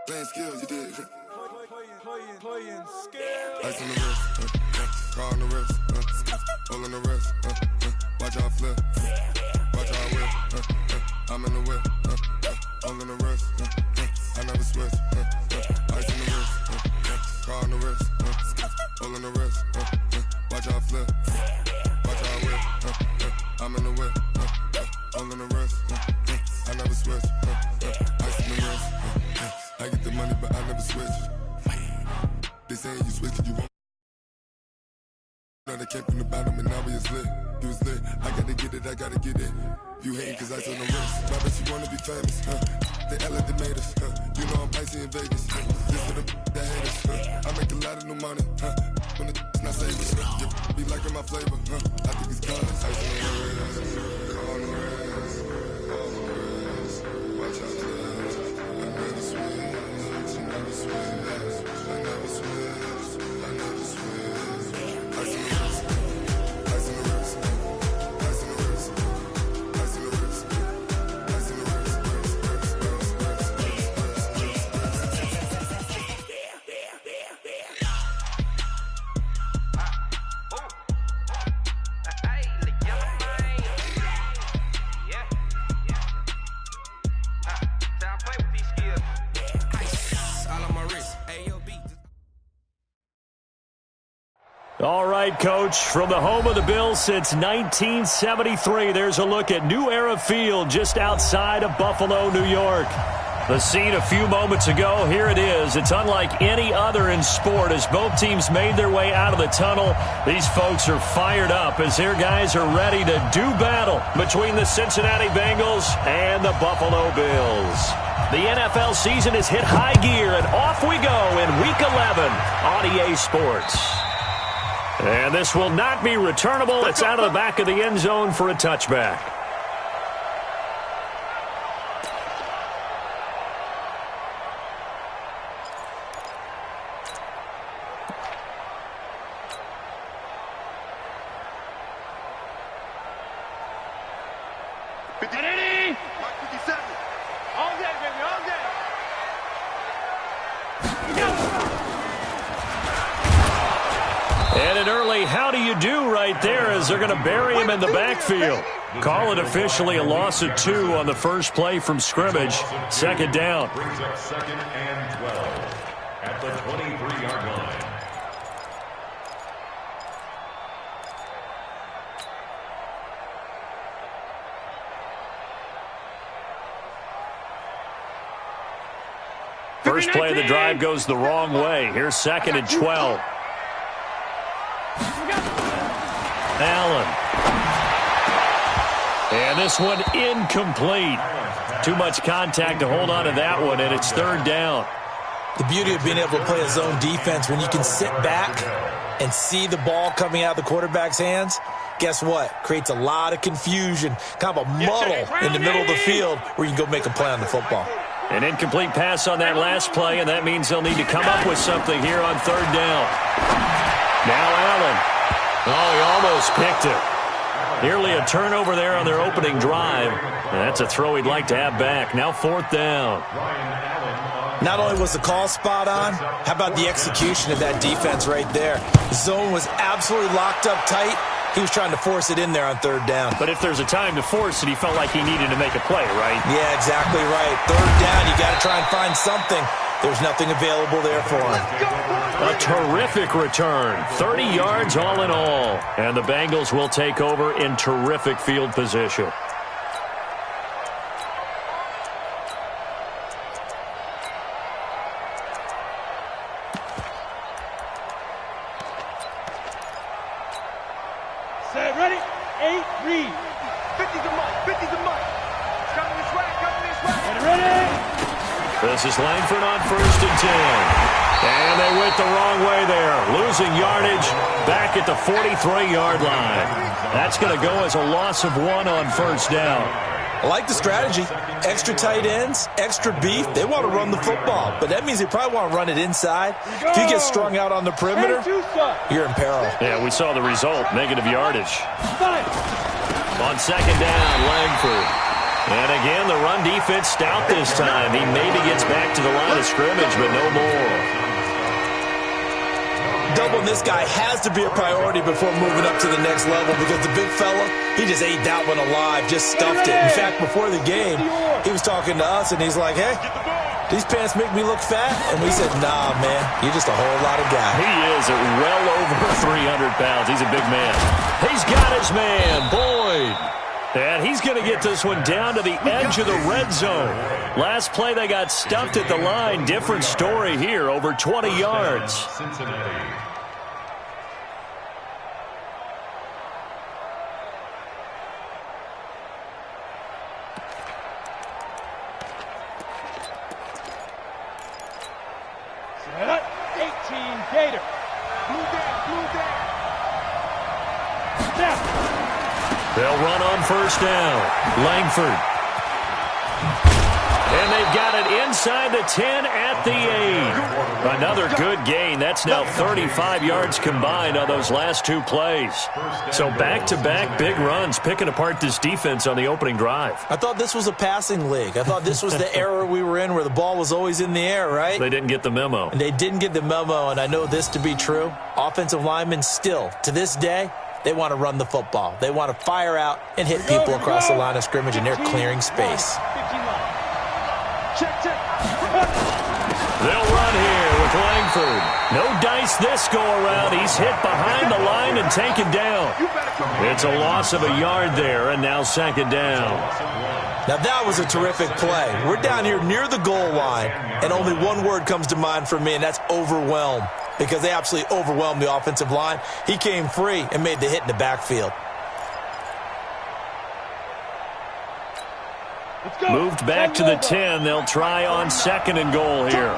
Playing skills, you did. Playing skills. Ice on the wrist, car on the wrist, hole on the wrist, watch how I flip, watch how I whip, I'm in the whip, hole in the wrist, I never switch, ice on the wrist, car on the wrist, hole in the wrist, watch how I flip, watch how I whip, I'm in the whip, hole in the wrist, I never switch, ice on the wrist, I get the money but I never switch. They saying you switch it, you won't. Now they came from the bottom and now we is lit. You was lit, I gotta get it, I gotta get it. You hating cause ice on the wrist. Why bet you wanna be famous, They elevated us, You know I'm icy in Vegas, This for the that hate us, I make a lot of new money, When the not saving, be liking my flavor, I think it's cause ice on the wrist, on the wrist, on the wrist. Watch out, I never switch, I never switch. All right, Coach, from the home of the Bills since 1973, there's a look at New Era Field just outside of Buffalo, New York. The scene a few moments ago, here it is. It's unlike any other in sport as both teams made their way out of the tunnel. These folks are fired up as their guys are ready to do battle between the Cincinnati Bengals and the Buffalo Bills. The NFL season has hit high gear, and off we go in Week 11 on EA Sports. And this will not be returnable. It's out of the back of the end zone for a touchback. They're going to bury him in the backfield. Call it officially a loss of 2 on the first play from scrimmage. Second down. Brings up 2nd and 12 at the 23-yard line. First play of the drive goes the wrong way. Here's 2nd and 12. Allen. And this one incomplete. Too much contact to hold on to that one, and it's 3rd down. The beauty of being able to play a zone defense when you can sit back and see the ball coming out of the quarterback's hands, guess what? Creates a lot of confusion, kind of a muddle in the middle of the field where you can go make a play on the football. An incomplete pass on that last play, and that means they'll need to come up with something here on 3rd down. Now Allen. Oh, he almost picked it. Nearly a turnover there on their opening drive. And that's a throw he'd like to have back. Now 4th down. Not only was the call spot on, how about the execution of that defense right there? The zone was absolutely locked up tight. He was trying to force it in there on 3rd down. But if there's a time to force it, he felt like he needed to make a play, right? Yeah, exactly right. 3rd down, you got to try and find something. There's nothing available there for him. A terrific return. 30 yards all in all. And the Bengals will take over in terrific field position. Set, ready? 8, read. 50's a mark, 50's a mark. Coming this way, coming this way. Ready? This is Langford on 1st and 10. And they went the wrong way there. Losing yardage back at the 43-yard line. That's going to go as a loss of 1 on 1st down. I like the strategy. Extra tight ends, extra beef. They want to run the football, but that means they probably want to run it inside. If you get strung out on the perimeter, you're in peril. Yeah, we saw the result, negative yardage. On 2nd down, Langford. And again, the run defense stout this time. He maybe gets back to the line of scrimmage, but no more. Doubling this guy has to be a priority before moving up to the next level because the big fella, he just ate that one alive, just stuffed it. In fact, before the game, he was talking to us, and he's like, hey, these pants make me look fat? And we said, nah, man, you're just a whole lot of guy. He is at well over 300 pounds. He's a big man. He's got his man, Boyd. And he's going to get this one down to the edge of the red zone. Last play, they got stuffed at the line. Different story here, over 20 yards. Cincinnati. Set up. 18 Gator. Blue down. Snap. They'll run on first down. Langford. And they've got it inside the 10 at the 8. Another good gain. That's now 35 yards combined on those last two plays. So back-to-back big runs, picking apart this defense on the opening drive. I thought this was a passing league. I thought this was the era we were in where the ball was always in the air, right? They didn't get the memo. And they didn't get the memo, and I know this to be true. Offensive linemen still, to this day, they want to run the football. They want to fire out and hit people across the line of scrimmage, and they're clearing space. Check. They'll run here with Langford. No dice this go-around. He's hit behind the line and taken down. It's a loss of a yard there, and now second down. Now, that was a terrific play. We're down here near the goal line, and only one word comes to mind for me, and that's overwhelmed, because they absolutely overwhelmed the offensive line. He came free and made the hit in the backfield. Moved back to the 10. They'll try on second and goal here.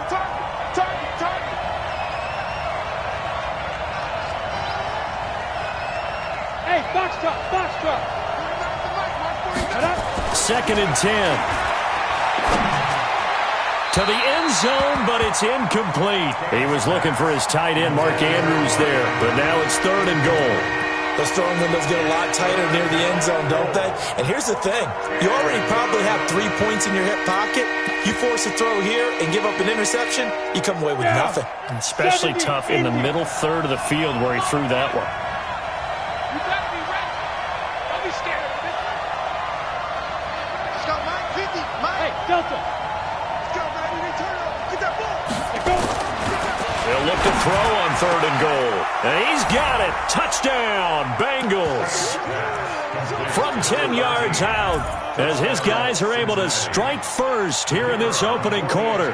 Hey, box truck. Second and 10. To the end zone, but it's incomplete. He was looking for his tight end, Mark Andrews, there, but now it's third and goal. Those throwing windows get a lot tighter near the end zone, don't they? And here's the thing. You already probably have 3 points in your hip pocket. You force a throw here and give up an interception, you come away with nothing. Especially tough in the middle third of the field where he threw that one. You gotta be ready. Don't be scared. Let's go, Mike. 50. Mike. Hey, Delta. Let's go, man. Return up. Get that ball. Let's go. They'll look to throw on third and goal. And he's got it. Touchdown, Bengals. From 10 yards out, as his guys are able to strike first here in this opening quarter.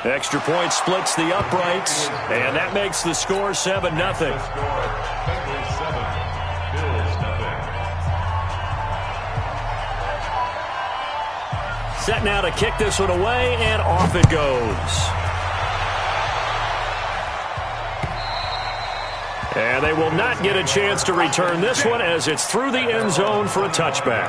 Extra point splits the uprights, and that makes the score 7-0. Bengals 7, Bills nothing. Set now to kick this one away, and off it goes. And they will not get a chance to return this one as it's through the end zone for a touchback.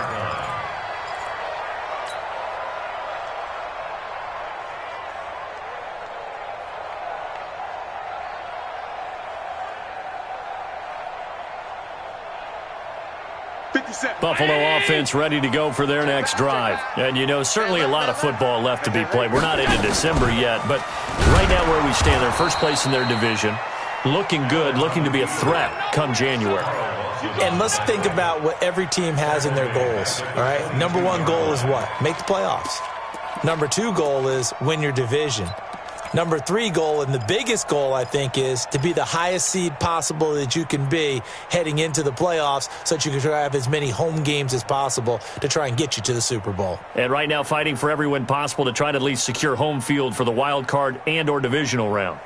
Buffalo offense ready to go for their next drive. And, you know, certainly a lot of football left to be played. We're not into December yet, but right now where we stand, they're first place in their division. Looking good, looking to be a threat come January. And let's think about what every team has in their goals, all right? Number one goal is what? Make the playoffs. Number two goal is win your division. Number three goal, and the biggest goal, I think, is to be the highest seed possible that you can be heading into the playoffs so that you can try to have as many home games as possible to try and get you to the Super Bowl. And right now fighting for every win possible to try to at least secure home field for the wild card and or divisional round.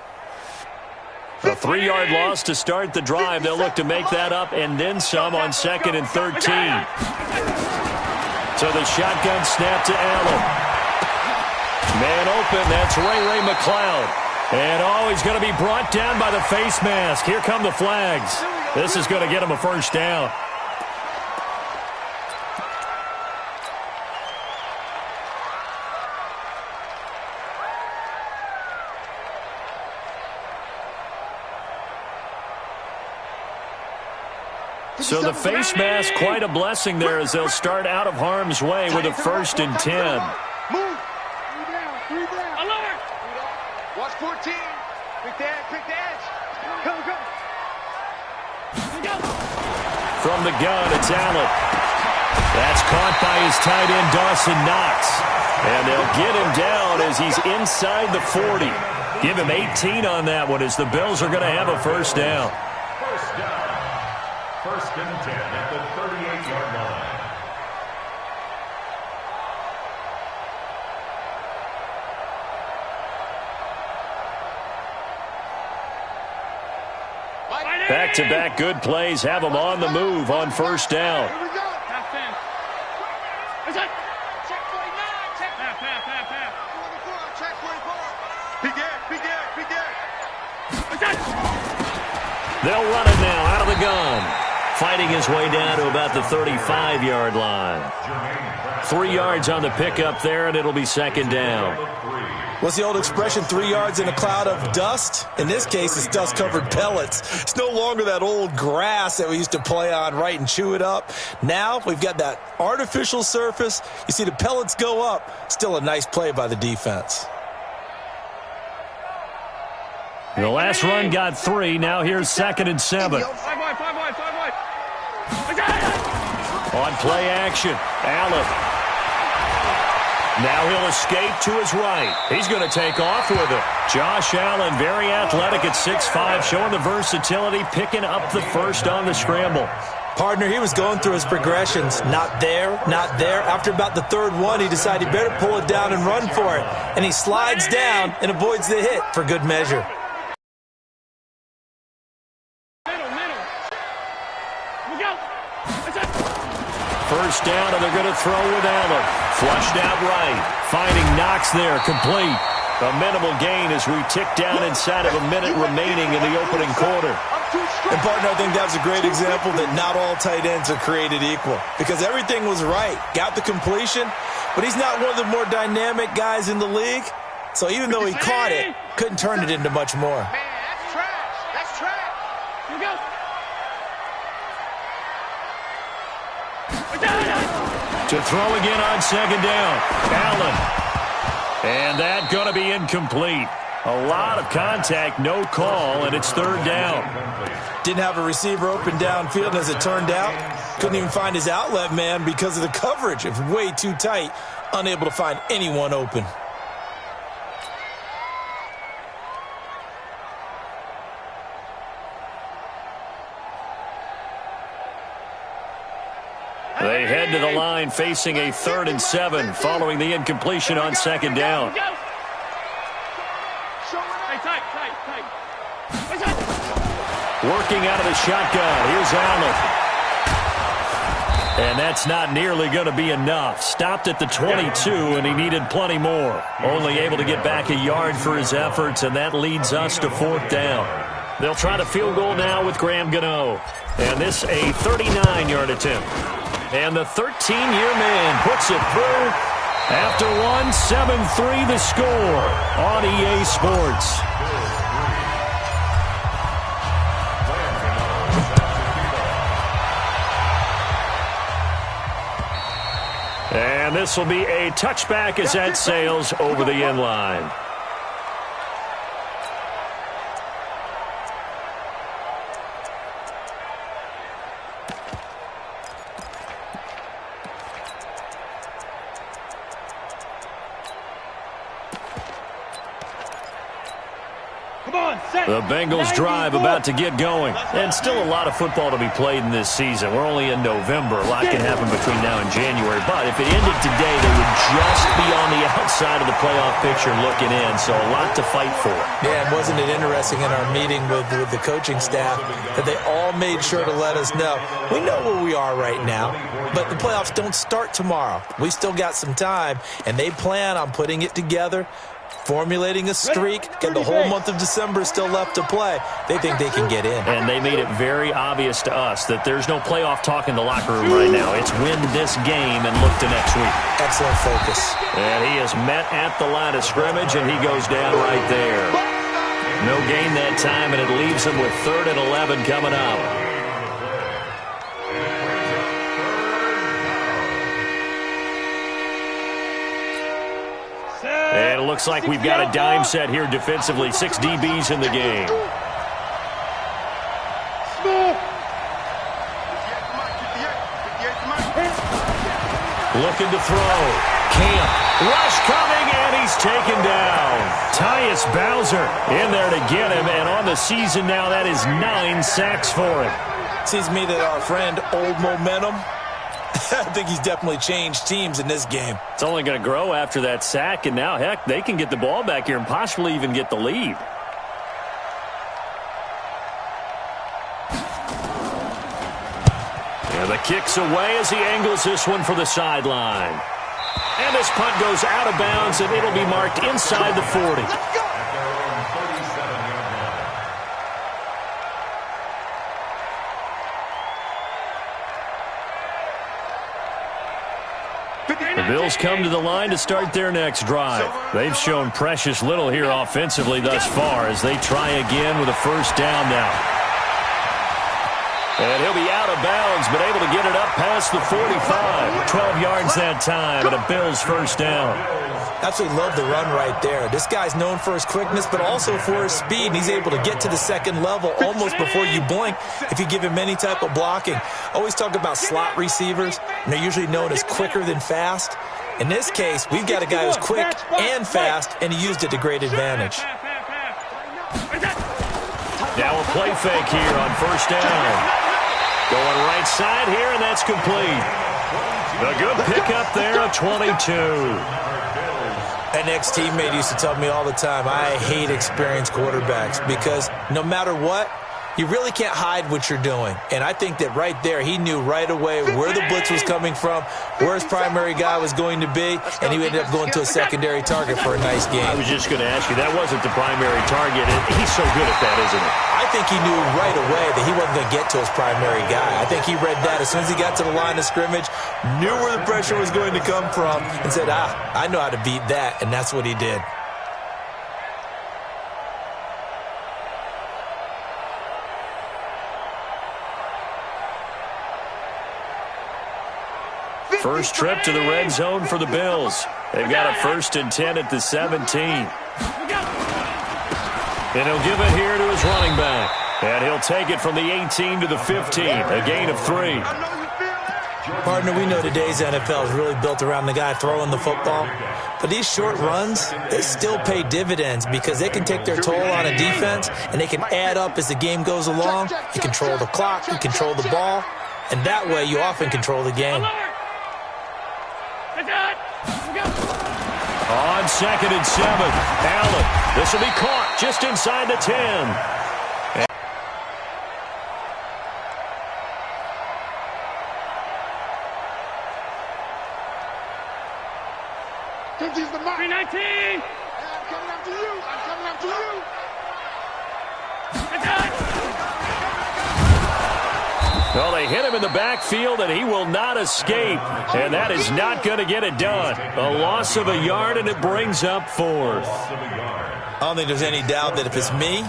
A 3-yard loss to start the drive. They'll look to make that up and then some on 2nd and 13. So the shotgun snap to Allen. Man open, that's Ray McLeod. And, he's going to be brought down by the face mask. Here come the flags. This is going to get him a first down. So the face mask, quite a blessing there as they'll start out of harm's way with a 1st and 10. Move. 3 down. Alert. Watch 14. Pick the edge. Go. From the gun, it's Allen. That's caught by his tight end, Dawson Knox. And they'll get him down as he's inside the 40. Give him 18 on that one as the Bills are going to have a 1st down. First down. 1st and 10 at the 38-yard line. Back-to-back good plays have them on the move on 1st down. Here we go. Pass in. Check 49. Check. Pass. 44. Check 44. Big air. They'll run it now out of the gun. Fighting his way down to about the 35-yard line. 3 yards on the pickup there, and it'll be 2nd down. What's the old expression, 3 yards in a cloud of dust? In this case, it's dust-covered pellets. It's no longer that old grass that we used to play on, right, and chew it up. Now we've got that artificial surface. You see the pellets go up. Still a nice play by the defense. The last run got 3. Now here's 2nd and 7. 5 wide. On play action, Allen. Now he'll escape to his right. He's going to take off with it. Josh Allen, very athletic at 6'5", showing the versatility, picking up the 1st on the scramble. Partner, he was going through his progressions. Not there. After about the 3rd one, he decided he better pull it down and run for it. And he slides down and avoids the hit for good measure. Middle. Look out. 1st down, and they're going to throw with Allen. Flushed out right. Finding Knox there, complete. A minimal gain as we tick down inside of a minute remaining in the opening quarter. And, partner, I think that was a great example that not all tight ends are created equal. Because everything was right. Got the completion, but he's not one of the more dynamic guys in the league. So even though he caught it, couldn't turn it into much more. Man, that's trash. Here we go. To throw again on 2nd down. Allen. And that going to be incomplete. A lot of contact, no call, and it's 3rd down. Didn't have a receiver open downfield, as it turned out. Couldn't even find his outlet man because of the coverage. It was way too tight. Unable to find anyone open. They head to the line facing a 3rd and 7 following the incompletion on 2nd down. Working out of the shotgun. Here's Allen. And that's not nearly going to be enough. Stopped at the 22, and he needed plenty more. Only able to get back a yard for his efforts, and that leads us to 4th down. They'll try to field goal now with Graham Gano. And this a 39-yard attempt. And the 13-year man puts it through. After one, 7-3 the score on EA Sports. And this will be a touchback as that sails over the end line. The Bengals drive about to get going. And still a lot of football to be played in this season. We're only in November. A lot can happen between now and January. But if it ended today, they would just be on the outside of the playoff picture looking in. So a lot to fight for. Yeah, and wasn't it interesting in our meeting with the coaching staff that they all made sure to let us know. We know where we are right now, but the playoffs don't start tomorrow. We still got some time, and they plan on putting it together, formulating a streak, and the whole month of December is still left to play. They think they can get in. And they made it very obvious to us that there's no playoff talk in the locker room right now. It's win this game and look to next week. Excellent focus. And he is met at the line of scrimmage, and he goes down right there. No gain that time, and it leaves him with 3rd and 11 coming up. And it looks like we've got a dime set here defensively. 6 DBs in the game. Looking to throw. Camp. Rush coming, and he's taken down. Tyus Bowser in there to get him, and on the season now, that is 9 sacks for him. Seems to me that our friend Old Momentum, I think he's definitely changed teams in this game. It's only going to grow after that sack, and now, heck, they can get the ball back here and possibly even get the lead. And the kick's away as he angles this one for the sideline. And this punt goes out of bounds, and it'll be marked inside the 40. The Bills come to the line to start their next drive. They've shown precious little here offensively thus far as they try again with a first down now. And he'll be out of bounds, but able to get it up past the 45. 12 yards that time, and a Bills first down. Absolutely love the run right there. This guy's known for his quickness, but also for his speed. And he's able to get to the second level almost before you blink if you give him any type of blocking. Always talk about slot receivers, and they're usually known as quicker than fast. In this case, we've got a guy who's quick and fast, and he used it to great advantage. Now a play fake here on first down. Going right side here, and that's complete. A good pickup there of 22. An ex-teammate used to tell me all the time, I hate experienced quarterbacks because no matter what, you really can't hide what you're doing. And I think that right there, he knew right away where the blitz was coming from, where his primary guy was going to be, and he ended up going to a secondary target for a nice game. I was just going to ask you, that wasn't the primary target. He's so good at that, isn't he? I think he knew right away that he wasn't going to get to his primary guy. I think he read that as soon as he got to the line of scrimmage, knew where the pressure was going to come from, and said, I know how to beat that, and that's what he did. First trip to the red zone for the Bills. They've got a 1st and 10 at the 17. And he'll give it here to his running back. And he'll take it from the 18 to the 15, a gain of 3. Partner, we know today's NFL is really built around the guy throwing the football. But these short runs, they still pay dividends because they can take their toll on a defense, and they can add up as the game goes along. You control the clock, you control the ball, and that way you often control the game. On 2nd and 7, Allen. This will be caught just inside the 10. He's the mark. 319. I'm coming after you. I'm coming after you. Well, they hit him in the backfield, and he will not escape. And that is not going to get it done. A loss of a yard, and it brings up 4th. I don't think there's any doubt that if it's me,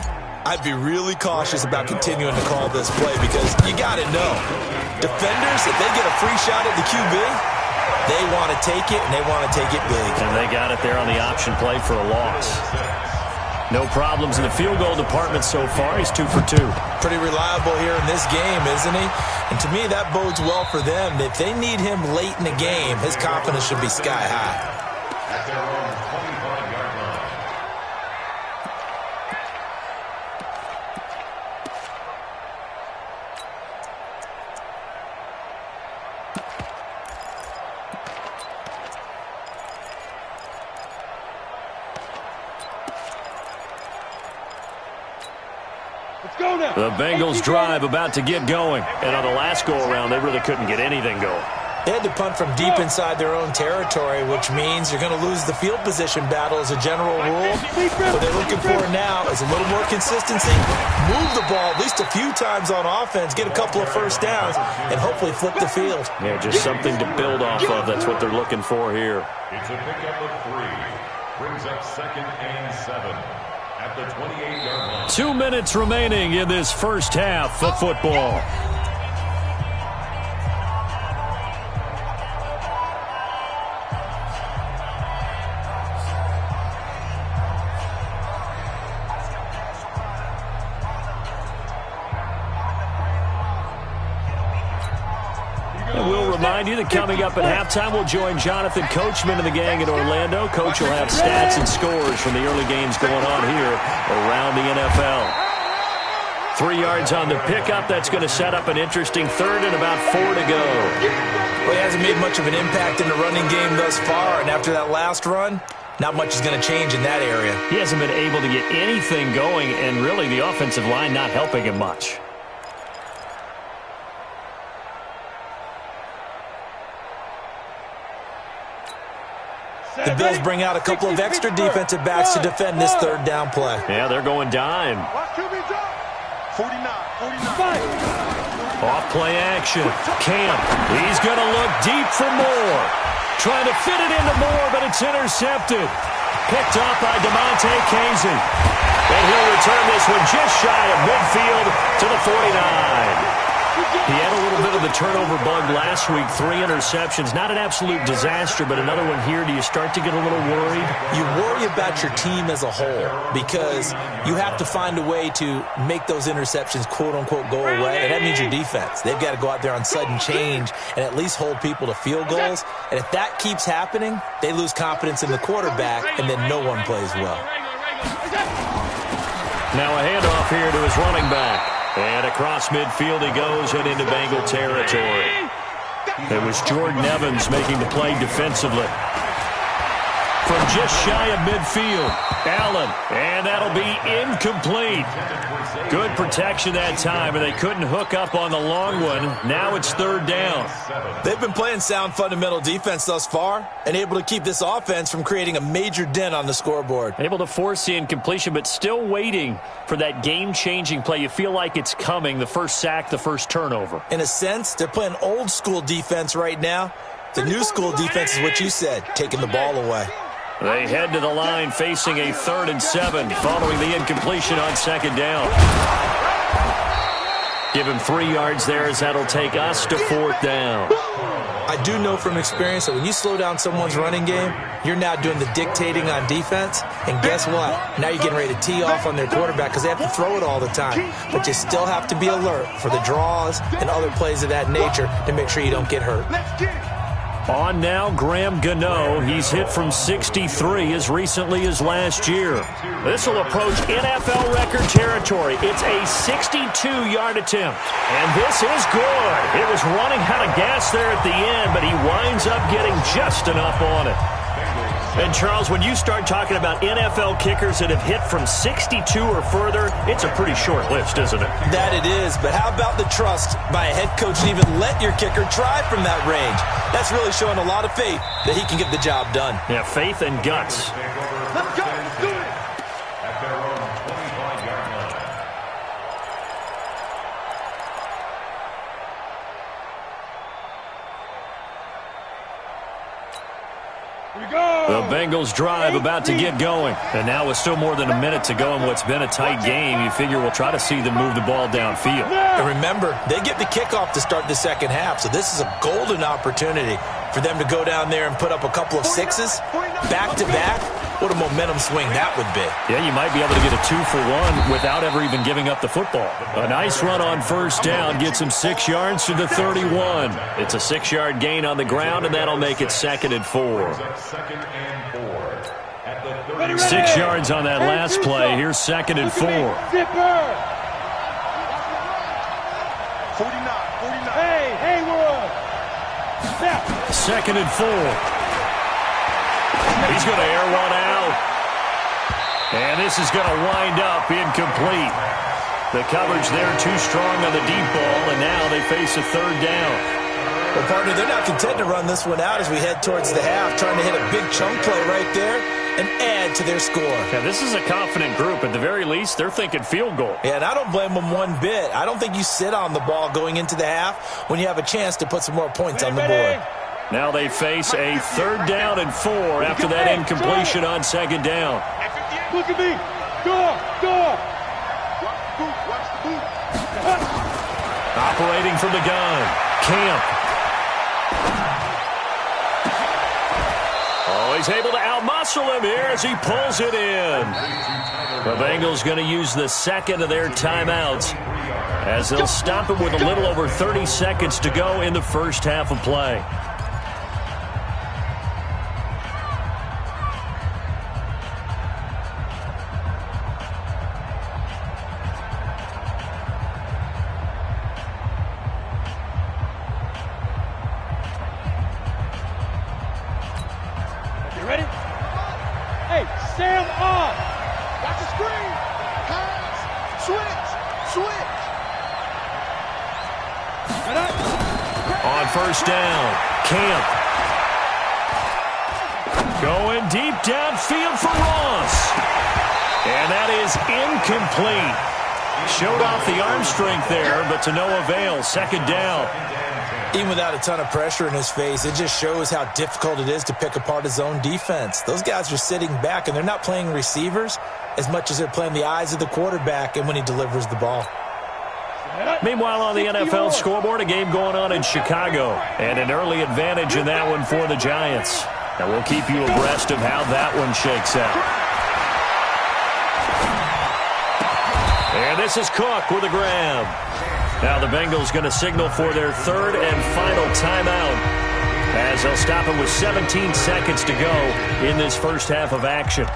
I'd be really cautious about continuing to call this play because you got to know, defenders, if they get a free shot at the QB, they want to take it, and they want to take it big. And they got it there on the option play for a loss. No problems in the field goal department so far. He's 2 for 2. Pretty reliable here in this game, isn't he? And to me, that bodes well for them. If they need him late in the game, his confidence should be sky high. The Bengals drive about to get going. And on the last go-around, they really couldn't get anything going. They had to punt from deep inside their own territory, which means you're going to lose the field position battle as a general rule. What they're looking for now is a little more consistency, move the ball at least a few times on offense, get a couple of first downs, and hopefully flip the field. Yeah, just something to build off of. That's what they're looking for here. It's a pickup of 3. Brings up 2nd and 7 at the 28-yard line. 2 minutes remaining in this first half of football. remind you that coming up at halftime, we'll join Jonathan Coachman and the gang in Orlando. Coach will have stats and scores from the early games going on here around the NFL. 3 yards on the pickup. That's going to set up an interesting third and about 4 to go. Well, he hasn't made much of an impact in the running game thus far, and after that last run, not much is going to change in that area. He hasn't been able to get anything going, and really the offensive line not helping him much. The Bills bring out a couple of extra defensive backs to defend this third down play. Yeah, they're going dime. 49. Off play action. Camp. He's going to look deep for Moore. Trying to fit it into Moore, but it's intercepted. Picked up by DeMonte Casey. And he'll return this one just shy of midfield to the 49. He had a little bit of the turnover bug last week. 3 interceptions. Not an absolute disaster, but another one here. Do you start to get a little worried? You worry about your team as a whole because you have to find a way to make those interceptions, quote-unquote, go away, and that means your defense. They've got to go out there on sudden change and at least hold people to field goals. And if that keeps happening, they lose confidence in the quarterback, and then no one plays well. Now a handoff here to his running back. And across midfield he goes and into Bengal territory. It was Jordan Evans making the play defensively. From just shy of midfield, Allen, and that'll be incomplete. Good protection that time, and they couldn't hook up on the long one. Now it's third down. They've been playing sound fundamental defense thus far and able to keep this offense from creating a major dent on the scoreboard. Able to force the incompletion, but still waiting for that game-changing play. You feel like it's coming, the first sack, the first turnover. In a sense, they're playing old-school defense right now. The new-school defense is what you said, taking the ball away. They head to the line facing a 3rd and 7 following the incompletion on second down. Give him 3 yards there as that'll take us to 4th down. I do know from experience that when you slow down someone's running game, you're now doing the dictating on defense. And guess what? Now you're getting ready to tee off on their quarterback because they have to throw it all the time. But you still have to be alert for the draws and other plays of that nature to make sure you don't get hurt. On now, Graham Gano. He's hit from 63 as recently as last year. This will approach NFL record territory. It's a 62-yard attempt. And this is good. It was running out of gas there at the end, but he winds up getting just enough on it. And, Charles, when you start talking about NFL kickers that have hit from 62 or further, it's a pretty short list, isn't it? That it is, but how about the trust by a head coach to even let your kicker try from that range? That's really showing a lot of faith that he can get the job done. Yeah, faith and guts. Let's go. Do it. At their own 25-yard line. The Bengals drive about to get going. And now with still more than a minute to go in what's been a tight game, you figure we'll try to see them move the ball downfield. And remember, they get the kickoff to start the second half, so this is a golden opportunity for them to go down there and put up a couple of sixes back-to-back. What a momentum swing that would be. Yeah, you might be able to get a 2-for-1 without ever even giving up the football. A nice run on first down gets him 6 yards to the 31. It's a 6-yard gain on the ground, and that'll make it 2nd and 4. 6 yards on that last play. Here's 2nd and 4. 49. Hey, Haywood. 2nd and 4. He's going to air one out. And this is going to wind up incomplete. The coverage there too strong on the deep ball, and now they face a 3rd down. Well, partner, they're not content to run this one out as we head towards the half, trying to hit a big chunk play right there and add to their score. Yeah, this is a confident group. At the very least, they're thinking field goal. Yeah, and I don't blame them one bit. I don't think you sit on the ball going into the half when you have a chance to put some more points on the board. Now they face a 3rd down and 4 after that incompletion on 2nd down. Look at me. Door. Operating from the gun. Camp. Oh, he's able to outmuscle him here as he pulls it in. The Bengals going to use the second of their timeouts as they'll stop him with a little over 30 seconds to go in the first half of play. On first down, Camp. Going deep downfield for Ross. And that is incomplete. Showed off the arm strength there, but to no avail. Second down. Even without a ton of pressure in his face, it just shows how difficult it is to pick apart his own defense. Those guys are sitting back, and they're not playing receivers as much as they're playing the eyes of the quarterback and when he delivers the ball. Meanwhile, on the NFL scoreboard, a game going on in Chicago, and an early advantage in that one for the Giants. And we'll keep you abreast of how that one shakes out. And this is Cook with a grab. Now the Bengals going to signal for their third and final timeout as they'll stop him with 17 seconds to go in this first half of action.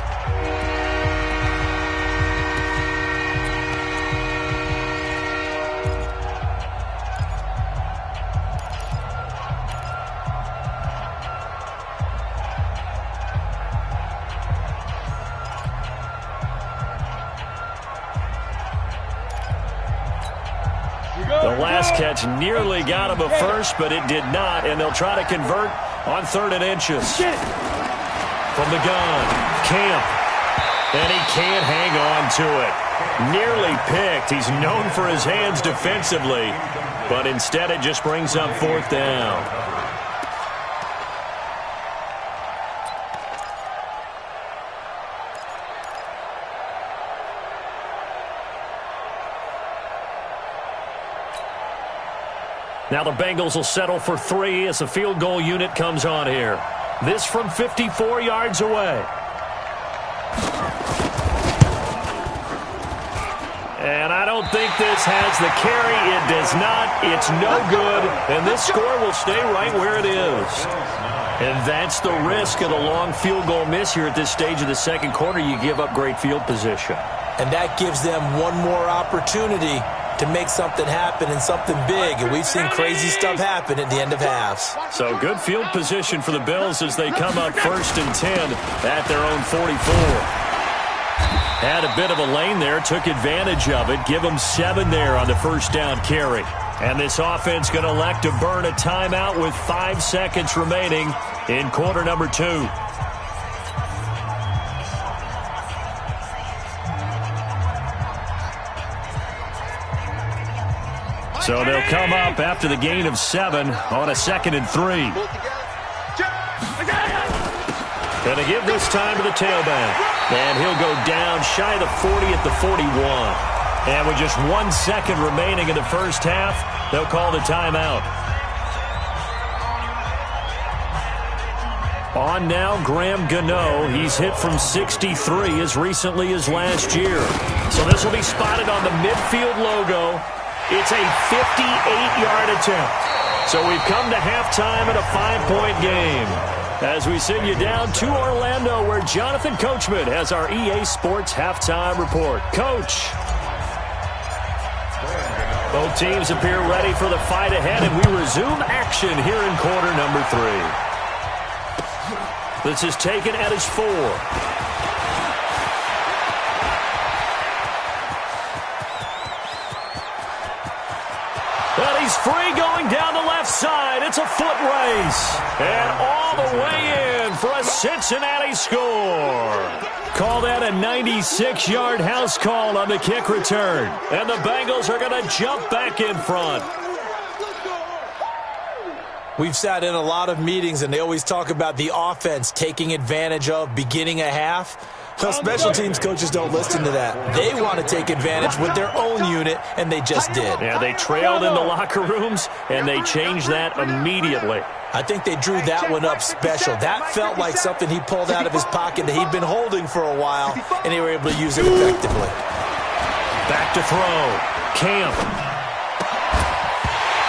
The last catch nearly got him a first, but it did not, and they'll try to convert on 3rd and inches. From the gun, Camp, and he can't hang on to it. Nearly picked. He's known for his hands defensively, but instead it just brings up 4th down. Now the Bengals will settle for 3 as the field goal unit comes on here. This from 54 yards away. And I don't think this has the carry. It does not. It's no good. And this score will stay right where it is. And that's the risk of the long field goal miss here at this stage of the second quarter. You give up great field position. And that gives them one more opportunity to make something happen and something big. And we've seen crazy stuff happen at the end of halves. So good field position for the Bills as they come up 1st and 10 at their own 44. Had a bit of a lane there, took advantage of it. Give them 7 there on the first down carry. And this offense going to elect to burn a timeout with 5 seconds remaining in quarter number 2. So they'll come up after the gain of 7 on a 2nd and 3. Going to give this time to the tailback. And he'll go down shy of the 40 at the 41. And with just 1 second remaining in the first half, they'll call the timeout. On now, Graham Gano. He's hit from 63 as recently as last year. So this will be spotted on the midfield logo. It's a 58-yard attempt. So we've come to halftime in a 5-point game. As we send you down to Orlando, where Jonathan Coachman has our EA Sports halftime report. Coach. Both teams appear ready for the fight ahead, and we resume action here in quarter number 3. This is taken at his 4. And he's free going down the left side. It's a foot race. And all the way in for a Cincinnati score. Call that a 96-yard house call on the kick return. And the Bengals are going to jump back in front. We've sat in a lot of meetings, and they always talk about the offense taking advantage of beginning a half. Well, special teams coaches don't listen to that. They want to take advantage with their own unit, and they just did. Yeah, they trailed in the locker rooms, and they changed that immediately. I think they drew that one up special. That felt like something he pulled out of his pocket that he'd been holding for a while, and they were able to use it effectively. Back to throw. Camp.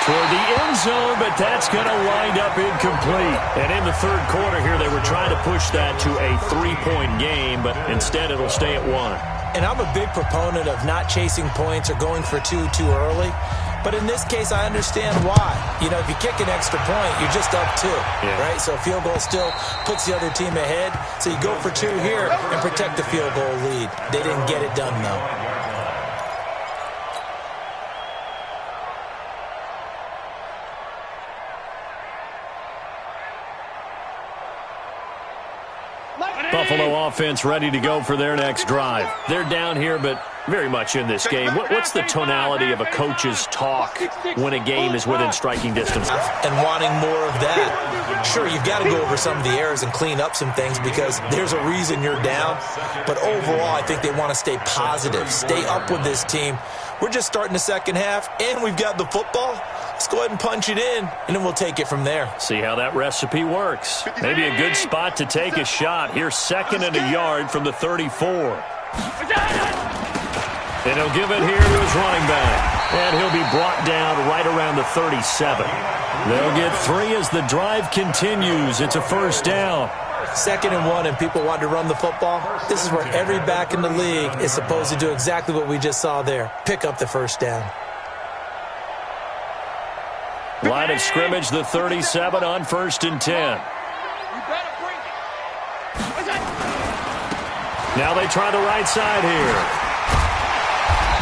Toward the end zone, but that's going to wind up incomplete. And in the third quarter here, they were trying to push that to a 3-point game, but instead it'll stay at 1. And I'm a big proponent of not chasing points or going for two too early. But in this case, I understand why. You know, if you kick an extra point, you're just up 2, right? So a field goal still puts the other team ahead. So you go for 2 here and protect the field goal lead. They didn't get it done, though. Buffalo offense ready to go for their next drive. They're down here, but very much in this game. What's the tonality of a coach's talk when a game is within striking distance? And wanting more of that. Sure, you've got to go over some of the errors and clean up some things because there's a reason you're down. But overall, I think they want to stay positive, stay up with this team. We're just starting the second half, and we've got the football. Let's go ahead and punch it in, and then we'll take it from there. See how that recipe works. Maybe a good spot to take a shot. Here's 2nd and a yard from the 34. And he'll give it here to his running back. And he'll be brought down right around the 37. They'll get 3 as the drive continues. It's a first down. 2nd and 1, and people want to run the football. This is where every back in the league is supposed to do exactly what we just saw there. Pick up the first down. Line of scrimmage, the 37 on 1st and 10. Now they try the right side here.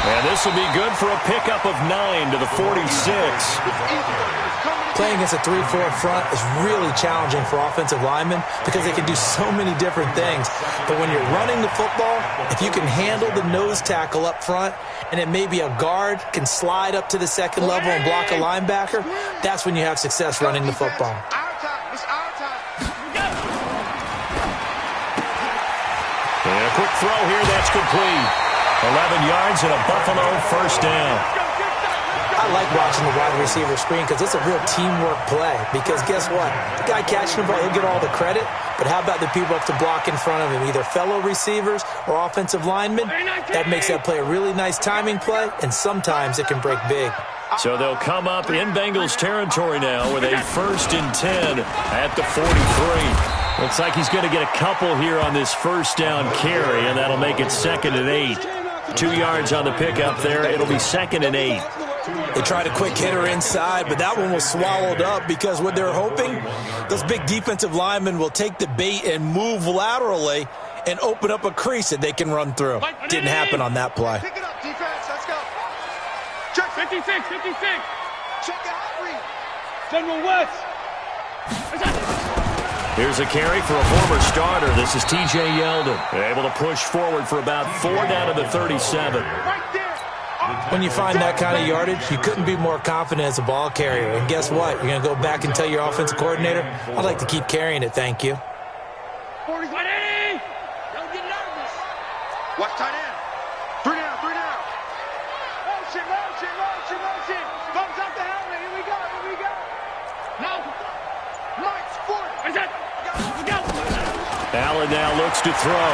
And this will be good for a pickup of 9 to the 46. Playing against a 3-4 front is really challenging for offensive linemen because they can do so many different things. But when you're running the football, if you can handle the nose tackle up front and then maybe a guard can slide up to the second level and block a linebacker, that's when you have success running the football. And a quick throw here, that's complete. 11 yards and a Buffalo first down. I like watching the wide receiver screen because it's a real teamwork play. Because guess what? The guy catching the ball, he'll get all the credit. But how about the people up to block in front of him, either fellow receivers or offensive linemen? That makes that play a really nice timing play, and sometimes it can break big. So they'll come up in Bengals territory now with a 1st and 10 at the 43. Looks like he's going to get a couple here on this first down carry, and that'll make it 2nd and 8. 2 yards on the pickup there. It'll be 2nd and 8. They tried a quick hitter inside, but that one was swallowed up because what they're hoping, those big defensive linemen will take the bait and move laterally and open up a crease that they can run through. Didn't happen on that play. Pick it up, defense. Let's go. Check 56, 56. Check out read. General West. Here's a carry for a former starter. This is T.J. Yeldon. Able to push forward for about 4 down to the 37. Right there. When you find that kind of yardage, you couldn't be more confident as a ball carrier. And guess what? You're going to go back and tell your offensive coordinator, I'd like to keep carrying it, thank you. 40. Don't get nervous. Watch tight end. 3 down, 3 down. Motion, motion, motion, motion. Thumbs up the helmet. Here we go, here we go. No. Mike's 40. Is that? We go. Allen now looks to throw.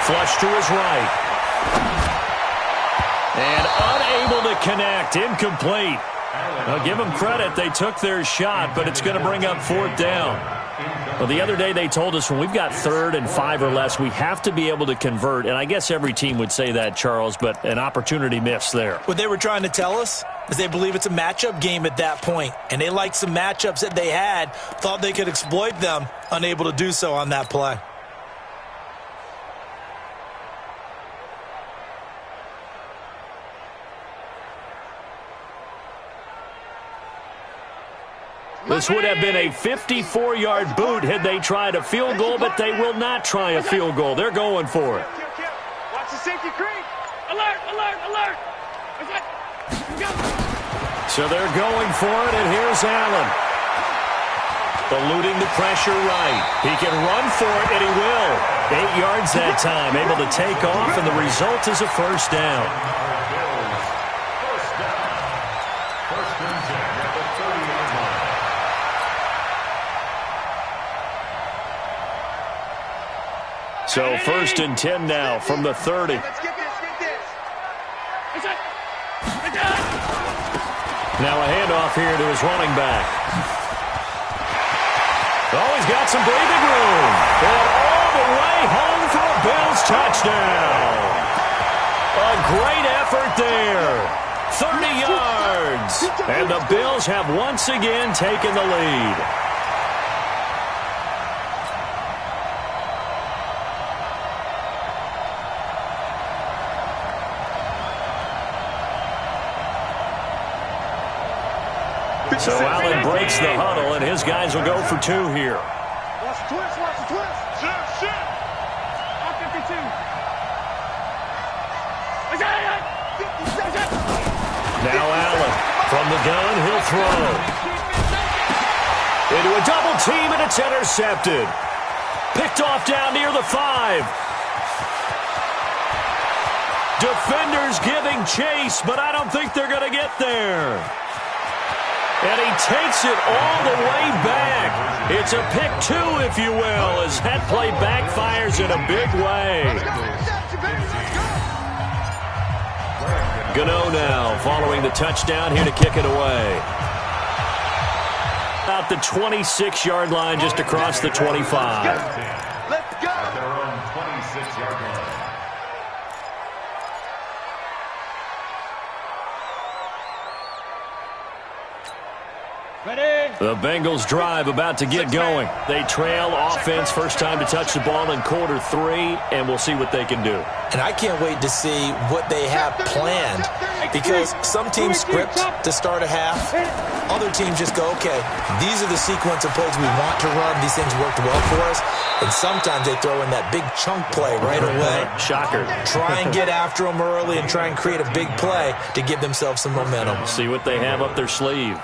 Flush to his right. And unable to connect. Incomplete. Now give them credit. They took their shot, but it's going to bring up 4th down. Well, the other day they told us when we've got 3rd and 5 or less, we have to be able to convert. And I guess every team would say that, Charles, but an opportunity missed there. What they were trying to tell us is they believe it's a matchup game at that point. And they liked some matchups that they had, thought they could exploit them, unable to do so on that play. This would have been a 54-yard boot had they tried a field goal, but they will not try a field goal. They're going for it. Watch the safety creep. Alert, alert, alert. So they're going for it, and here's Allen. Eluding the pressure right. He can run for it, and he will. 8 yards that time, able to take off, and the result is a first down. So 1st and 10 now from the 30. Let's get this, get this. Now a handoff here to his running back. Oh, he's got some breathing room. And all the way home for a Bills touchdown. A great effort there. 30 yards. And the Bills have once again taken the lead. So Allen breaks the huddle, and his guys will go for 2 here. Watch the twist, watch the twist. Shit. R52. Now Allen from the gun, he'll throw. Into a double team, and it's intercepted. Picked off down near the 5. Defenders giving chase, but I don't think they're going to get there. And he takes it all the way back. It's a pick 2, if you will, as that play backfires in a big way. Gano now following the touchdown here to kick it away. About the 26-yard line just across the 25. Let's go. At their own 26-yard line. The Bengals drive about to get going. They trail offense, first time to touch the ball in quarter 3, and we'll see what they can do. And I can't wait to see what they have planned, because some teams script to start a half. Other teams just go, okay, these are the sequence of plays we want to run. These things worked well for us. And sometimes they throw in that big chunk play right away. Shocker. Try and get after them early and try and create a big play to give themselves some momentum. See what they have up their sleeve.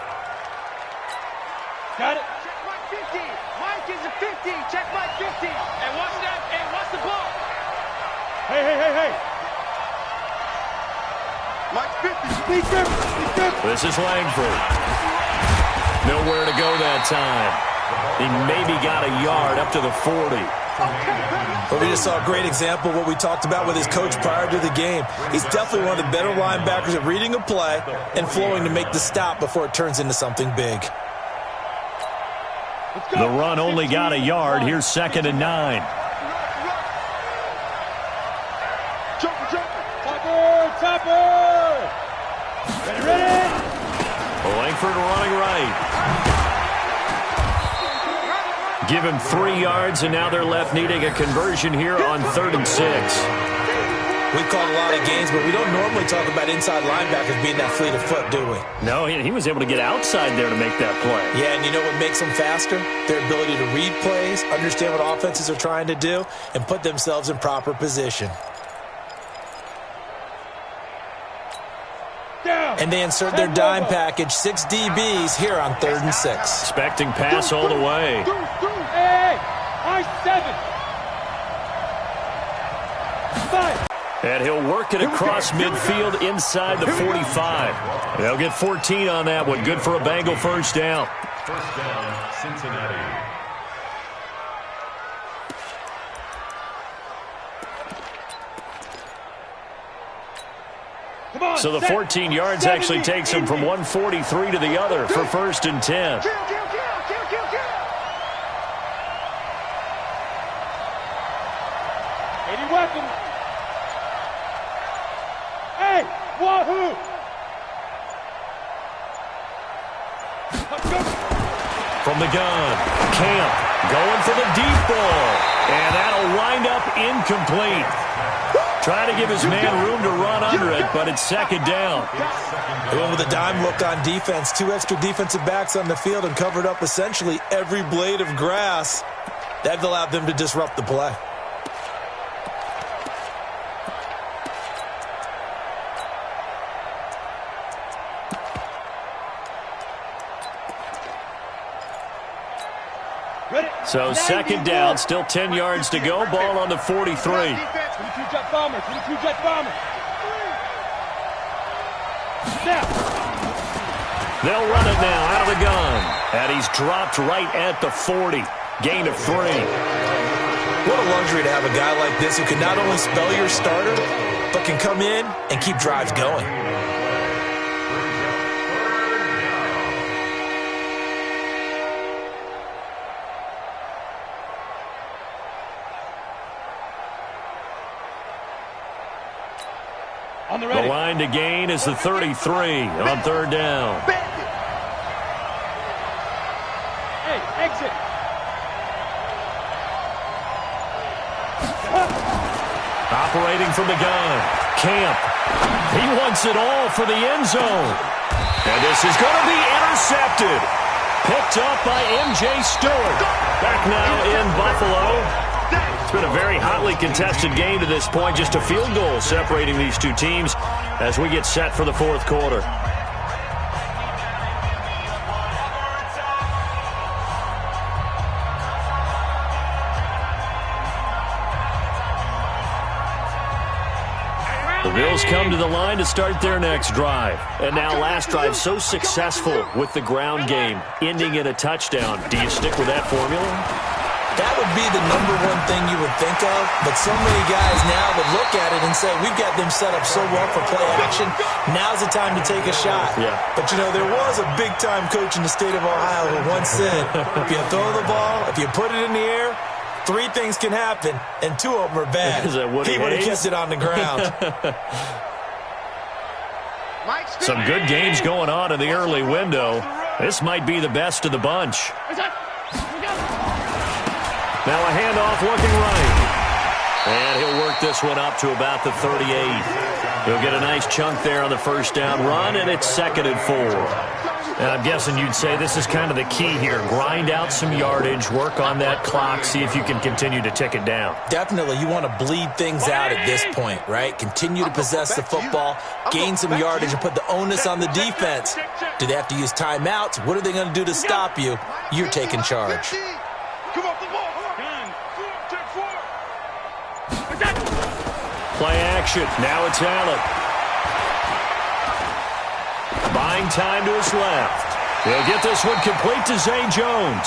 Got it. Check Mike 50. Mike is a 50. Check Mike 50. And watch that. And watch the ball. Hey. Mike 50. Speed 50. This is Langford. Nowhere to go that time. He maybe got a yard up to the 40. But we just saw a great example of what we talked about with his coach prior to the game. He's definitely one of the better linebackers at reading a play and flowing to make the stop before it turns into something big. The run only got a yard. Here's 2nd and 9. Topper. Ready. Langford running right. Give him 3 yards, and now they're left needing a conversion here on 3rd and 6. We called a lot of games, but we don't normally talk about inside linebackers being that fleet of foot, do we? No, he was able to get outside there to make that play. Yeah, and you know what makes them faster? Their ability to read plays, understand what offenses are trying to do, and put themselves in proper position. And they insert their dime package, 6 DBs here on 3rd and 6. Expecting pass all the way. Hey, I-7. 5. And he'll work it across midfield inside the 45. They'll get 14 on that one. Good for a Bengal first down. First down, Cincinnati. So the 14 yards actually takes him from 143 to the other for 1st and 10. Kill. Any weapon. Hey, wahoo! From the gun, Camp going for the deep ball. And that'll wind up incomplete. Trying to give his man room to run under it, but it's 2nd down. They went with a dime look on defense. 2 extra defensive backs on the field and covered up essentially every blade of grass. That allowed them to disrupt the play. So 2nd down, still 10 yards to go. Ball on the 43. 22 jet bomber. Snap. They'll run it now out of the gun. And he's dropped right at the 40. Gain of 3. What a luxury to have a guy like this who can not only spell your starter, but can come in and keep drives going. The line to gain is the 33 on third down. Hey, exit. Operating from the gun, Camp. He wants it all for the end zone. And this is going to be intercepted. Picked up by M.J. Stewart. Back now in Buffalo. It's been a very hotly contested game to this point. Just a field goal separating these two teams as we get set for the fourth quarter. The Bills come to the line to start their next drive. And now last drive so successful with the ground game, ending in a touchdown. Do you stick with that formula? That would be the number one thing you would think of, but so many guys now would look at it and say, we've got them set up so well for play action, now's the time to take a shot. Yeah. But, you know, there was a big-time coach in the state of Ohio who once said, if you throw the ball, if you put it in the air, 3 things can happen, and 2 of them are bad. He would have kept it on the ground. Some good games going on in the early window. This might be the best of the bunch. Now a handoff looking right. And he'll work this one up to about the 38. He'll get a nice chunk there on the first down run, and it's 2nd and 4. And I'm guessing you'd say this is kind of the key here. Grind out some yardage, work on that clock, see if you can continue to tick it down. Definitely. You want to bleed things out at this point, right? Continue to possess the football, gain some yardage, and put the onus on the defense. Do they have to use timeouts? What are they going to do to stop you? You're taking charge. Come off the ball. Play action. Now it's Allen. Buying time to his left. He'll get this one complete to Zay Jones.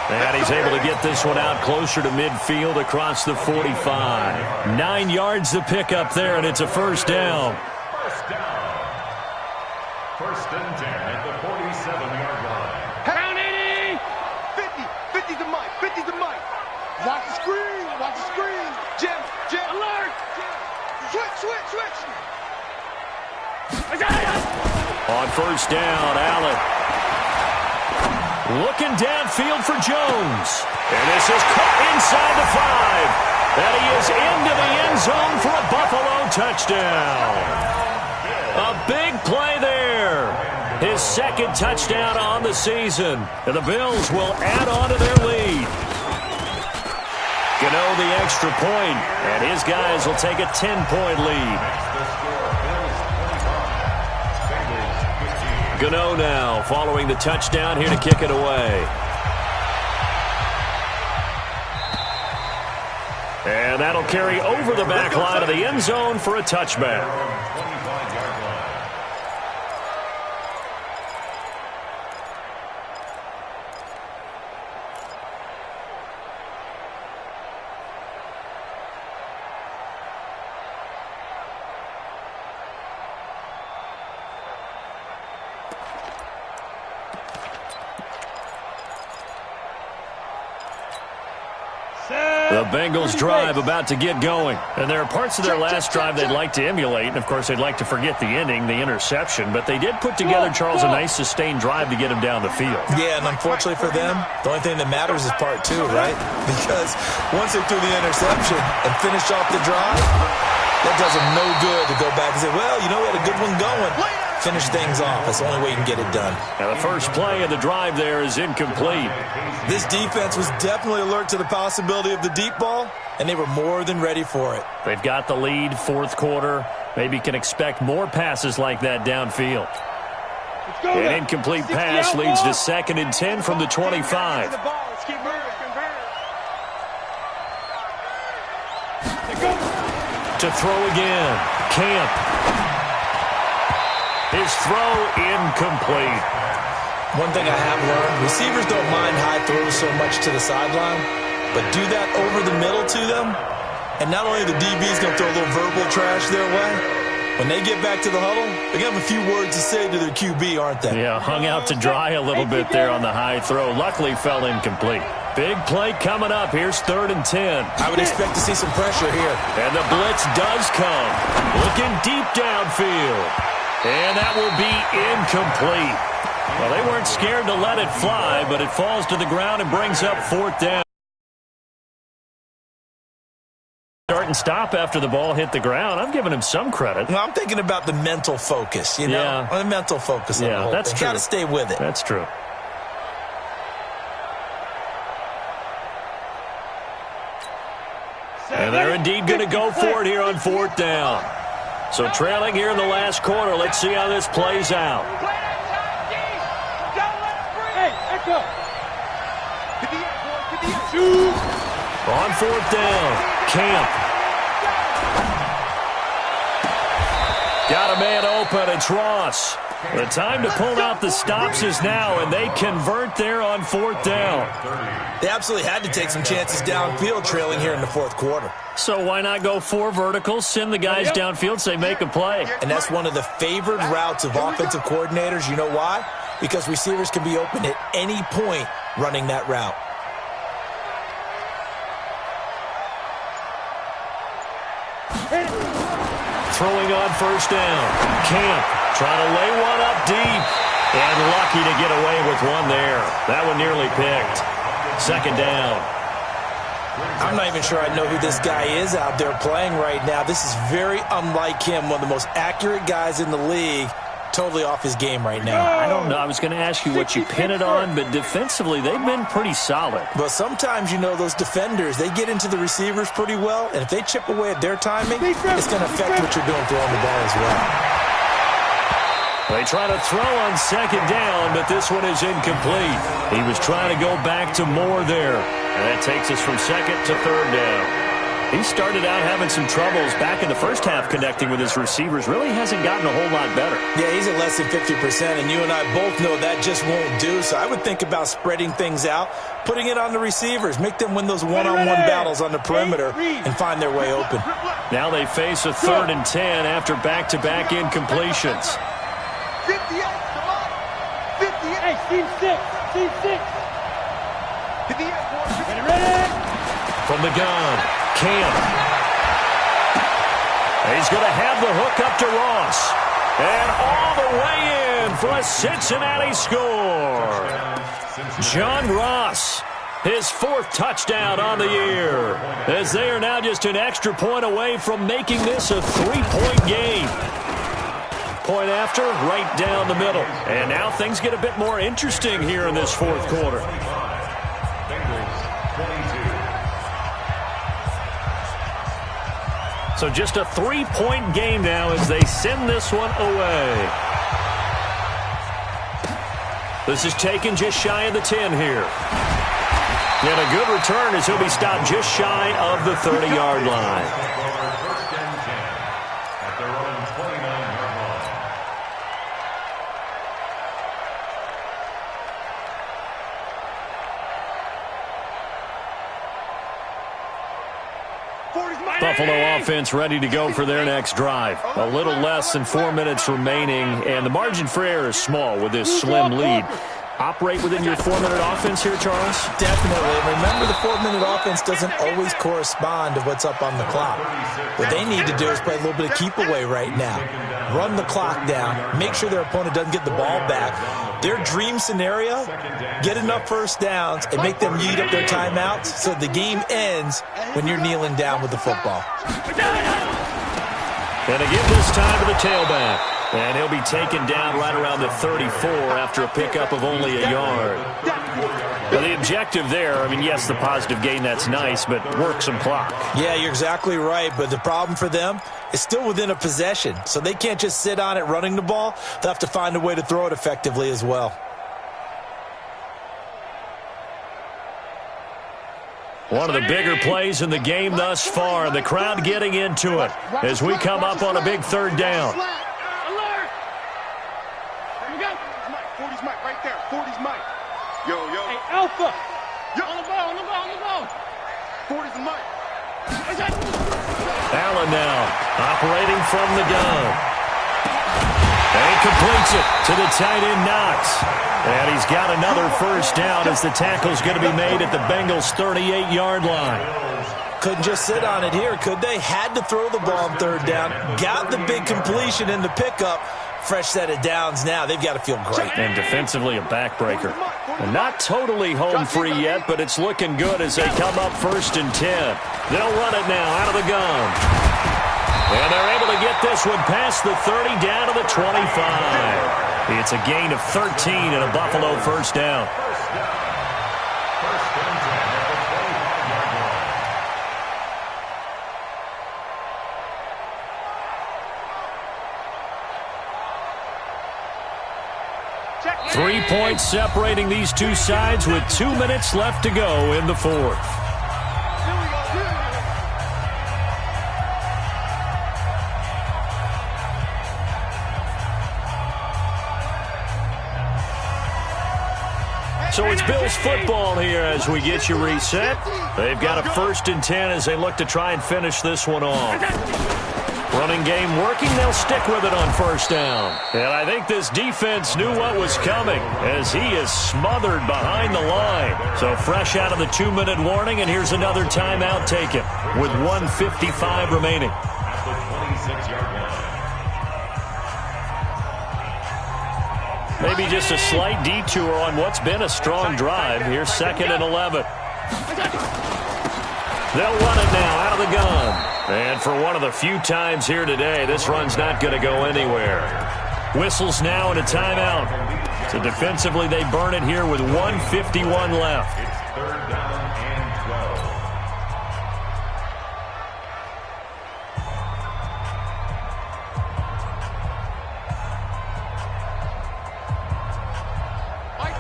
And he's able to get this one out closer to midfield across the 45. 9 yards to pick up there, and it's a first down. First down. 1st and 10 at the 47-yard line. Round 80. 50 to Mike. 50 to Mike. Watch the screen. Watch the screen. Jim. Alert. Switch. On first down, Allen. Looking downfield for Jones. And this is caught inside the 5. And he is into the end zone for a Buffalo touchdown. A big play there. His 2nd touchdown on the season. And the Bills will add on to their lead. Gano the extra point, and his guys will take a 10-point lead. Gano now following the touchdown here to kick it away. And that'll carry over the back line of the end zone for a touchback. The Bengals drive about to get going. And there are parts of their last drive they'd like to emulate. And, of course, they'd like to forget the ending, the interception. But they did put together, Charles, a nice sustained drive to get them down the field. Yeah, and unfortunately for them, the only thing that matters is part 2, right? Because once they threw the interception and finished off the drive, that does them no good to go back and say, well, you know, we had a good one going. Finish things off. That's the only way you can get it done. And the first play of the drive there is incomplete. This defense was definitely alert to the possibility of the deep ball, and they were more than ready for it. They've got the lead, fourth quarter. Maybe can expect more passes like that downfield. An incomplete pass leads to 2nd and 10 from the 25. To throw again. Camp. His throw incomplete. One thing I have learned, receivers don't mind high throws so much to the sideline. but do that over the middle to them, and not only the DB is going to throw a little verbal trash their way, when they get back to the huddle, they're going to have a few words to say to their QB, aren't they? Yeah, hung out to dry a little bit there on the high throw. Luckily fell incomplete. Big play coming up. Here's 3rd and 10. I would expect to see some pressure here. And the blitz does come. Looking deep downfield. And that will be incomplete. Well, they weren't scared to let it fly, but it falls to the ground and brings up 4th down. Start and stop after the ball hit the ground. I'm giving him some credit. Well, I'm thinking about the mental focus, you know? Yeah. The mental focus on the whole that's thing. true. Got to stay with it. That's true. And they're indeed going to go for it here on 4th down. So trailing here in the last quarter. Let's see how this plays out. On 4th down, Camp. Got a man open. It's Ross. The time to pull out the stops is now, and they convert there on 4th down. They absolutely had to take some chances downfield trailing here in the 4th quarter. So why not go 4 verticals, send the guys downfield, say make a play? And that's one of the favored routes of offensive coordinators. You know why? Because receivers can be open at any point running that route. Throwing on 1st down. Camp trying to lay one up deep. And lucky to get away with one there. That one nearly picked. 2nd down. I'm not even sure I know who this guy is out there playing right now. This is very unlike him, one of the most accurate guys in the league. Totally off his game right now. I don't know. I was going to ask you what you pin it on, but defensively, they've been pretty solid. But sometimes, you know, those defenders, they get into the receivers pretty well, and if they chip away at their timing, it's going to affect what you're doing throwing the ball as well. They try to throw on 2nd down, but this one is incomplete. He was trying to go back to Moore there, and that takes us from 2nd to 3rd down. He started out having some troubles back in the first half connecting with his receivers. Really hasn't gotten a whole lot better. Yeah, he's at less than 50%, and you and I both know that just won't do. So I would think about spreading things out, putting it on the receivers, make them win those one-on-one battles on the perimeter and find their way open. Now they face a 3rd and 10 after back-to-back incompletions. 58, come on. 58. Team 6. Team 6. 58. Ready. From the gun, Camp. He's going to have the hook up to Ross. And all the way in for a Cincinnati score. John Ross, his 4th touchdown on the year, as they are now just an extra point away from making this a 3-point game. Point after, right down the middle. And now things get a bit more interesting here in this 4th quarter. So just a 3-point game now as they send this one away. This is taken just shy of the 10 here. And a good return as he'll be stopped just shy of the 30-yard line. Buffalo offense ready to go for their next drive. A little less than 4 minutes remaining, and the margin for error is small with this slim lead. Operate within your 4-minute offense here, Charles? Definitely. Remember, the 4-minute offense doesn't always correspond to what's up on the clock. What they need to do is play a little bit of keep away right now. Run the clock down. Make sure their opponent doesn't get the ball back. Their dream scenario, get enough first downs and make them eat up their timeouts so the game ends when you're kneeling down with the football. And to give this time to the tailback. And he'll be taken down right around the 34 after a pickup of only a yard. Now, the objective there, I mean, yes, the positive gain, that's nice, but work some clock. Yeah, you're exactly right, but the problem for them is still within a possession, so they can't just sit on it running the ball. They'll have to find a way to throw it effectively as well. One of the bigger plays in the game thus far, the crowd getting into it as we come up on a big 3rd down. 40's Mike right there. 40's Mike. Yo. Hey, Alpha. Yo. On the ball. Allen now operating from the gun. And completes it to the tight end Knox. And he's got another first down as the tackle's going to be made at the Bengals' 38-yard line. Couldn't just sit on it here, could they? Had to throw the ball on third down. Got the big completion in the pickup. Fresh set of downs now. They've got to feel great. And defensively a backbreaker. And not totally home free yet, but it's looking good as they come up 1st and 10. They'll run it now out of the gun. And they're able to get this one past the 30 down to the 25. It's a gain of 13 and a Buffalo first down. 3 points separating these two sides with 2 minutes left to go in the fourth. So it's Bills football here as we get you reset. They've got a 1st and 10 as they look to try and finish this one off. Running game working, they'll stick with it on 1st down. And I think this defense knew what was coming as he is smothered behind the line. So fresh out of the 2-minute warning, and here's another timeout taken with 1:55 remaining. At the 26-yard line. Maybe just a slight detour on what's been a strong drive. Here's 2nd and 11. They'll run it now out of the gun. And for one of the few times here today, this run's not going to go anywhere. Whistles now and a timeout. So defensively, they burn it here with 1:51 left. It's 3rd down and 12.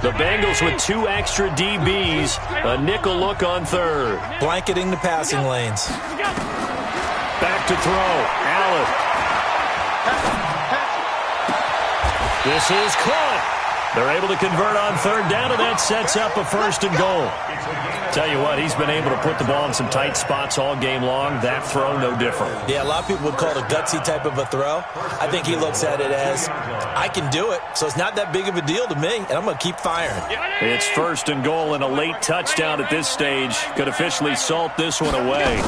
The Bengals with 2 extra DBs. A nickel look on 3rd. Blanketing the passing lanes. Back to throw. Allen. This is caught. They're able to convert on 3rd down, and that sets up a 1st and goal. Tell you what, he's been able to put the ball in some tight spots all game long. That throw, no different. Yeah, a lot of people would call it a gutsy type of a throw. I think he looks at it as, I can do it, so it's not that big of a deal to me, and I'm going to keep firing. It's 1st and goal and a late touchdown at this stage. Could officially salt this one away.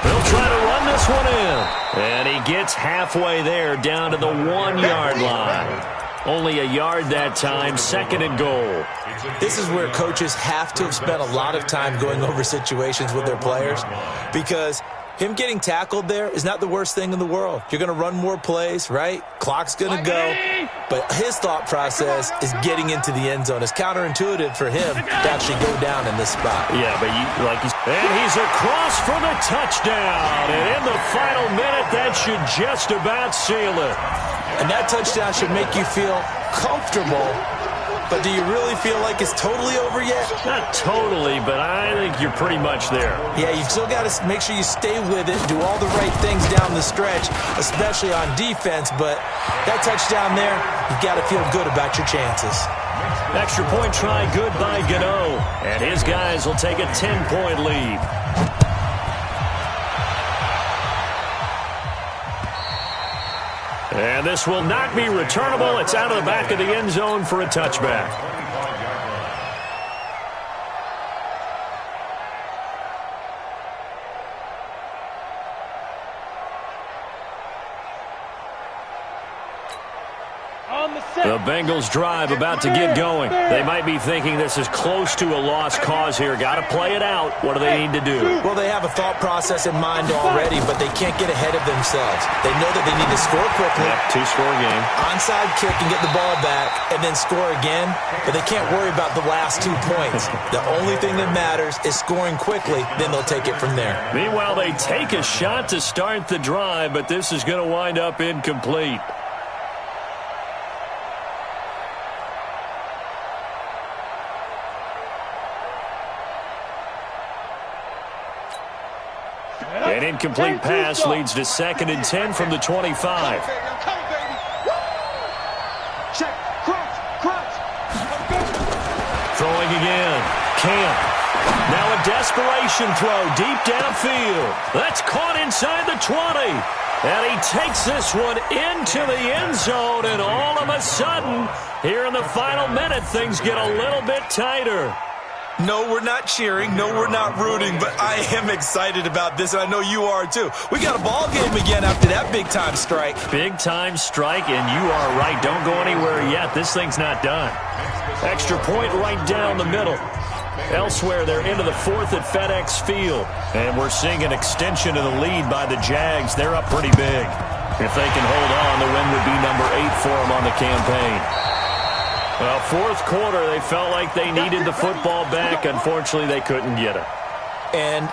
They'll try to run this one in. And he gets halfway there down to the 1-yard line. Only a yard that time, 2nd and goal. This is where coaches have to have spent a lot of time going over situations with their players, because him getting tackled there is not the worst thing in the world. You're going to run more plays, right? Clock's going to go. But his thought process is getting into the end zone. It's counterintuitive for him to actually go down in this spot. Yeah, but he's across for the touchdown. And in the final minute, that should just about seal it. And that touchdown should make you feel comfortable. But do you really feel like it's totally over yet? Not totally, but I think you're pretty much there. Yeah, you've still got to make sure you stay with it, do all the right things down the stretch, especially on defense. But that touchdown there, you've got to feel good about your chances. Extra point try good by Gano. And his guys will take a 10-point lead. And this will not be returnable. It's out of the back of the end zone for a touchback. The Bengals drive about to get going. They might be thinking this is close to a lost cause here. Got to play it out. What do they need to do? Well, they have a thought process in mind already, but they can't get ahead of themselves. They know that they need to score quickly. Yep, 2-score game. Onside kick and get the ball back and then score again, but they can't worry about the last 2 points. The only thing that matters is scoring quickly, then they'll take it from there. Meanwhile, they take a shot to start the drive, but this is going to wind up incomplete. An incomplete pass leads to 2nd and 10 from the 25. Throwing again. Camp. Now a desperation throw deep downfield. That's caught inside the 20. And he takes this one into the end zone, and all of a sudden, here in the final minute, things get a little bit tighter. No, we're not cheering. No, we're not rooting, but I am excited about this, and I know you are too. We got a ball game again after that big-time strike. Big-time strike, and you are right. Don't go anywhere yet. This thing's not done. Extra point right down the middle. Elsewhere, they're into the fourth at FedEx Field. And we're seeing an extension of the lead by the Jags. They're up pretty big. If they can hold on, the win would be number 8 for them on the campaign. Well, fourth quarter, they felt like they needed the football back. Unfortunately, they couldn't get it. And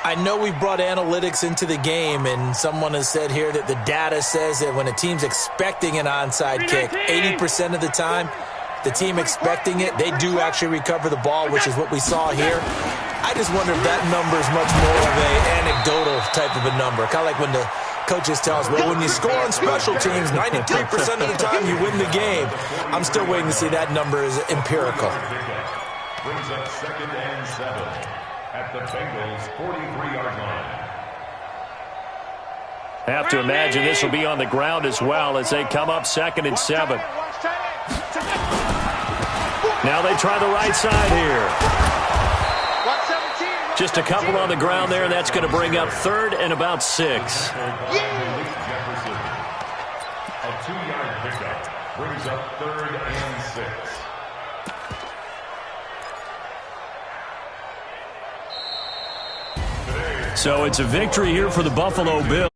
I know we brought analytics into the game, and someone has said here that the data says that when a team's expecting an onside kick, 80% of the time, the team expecting it, they do actually recover the ball, which is what we saw here. I just wonder if that number is much more of an anecdotal type of a number. Kind of like when the coaches tell us, well, when you score on special teams, 93% of the time you win the game. I'm still waiting to see that number is empirical. Brings up 2nd and 7 at the Bengals' 43-yard line. Have to imagine this will be on the ground as well as they come up 2nd and 7. Now they try the right side here. Just a couple on the ground there. That's going to bring up 3rd and about 6. A 2-yard pickup brings up 3rd and 6. So it's a victory here for the Buffalo Bills.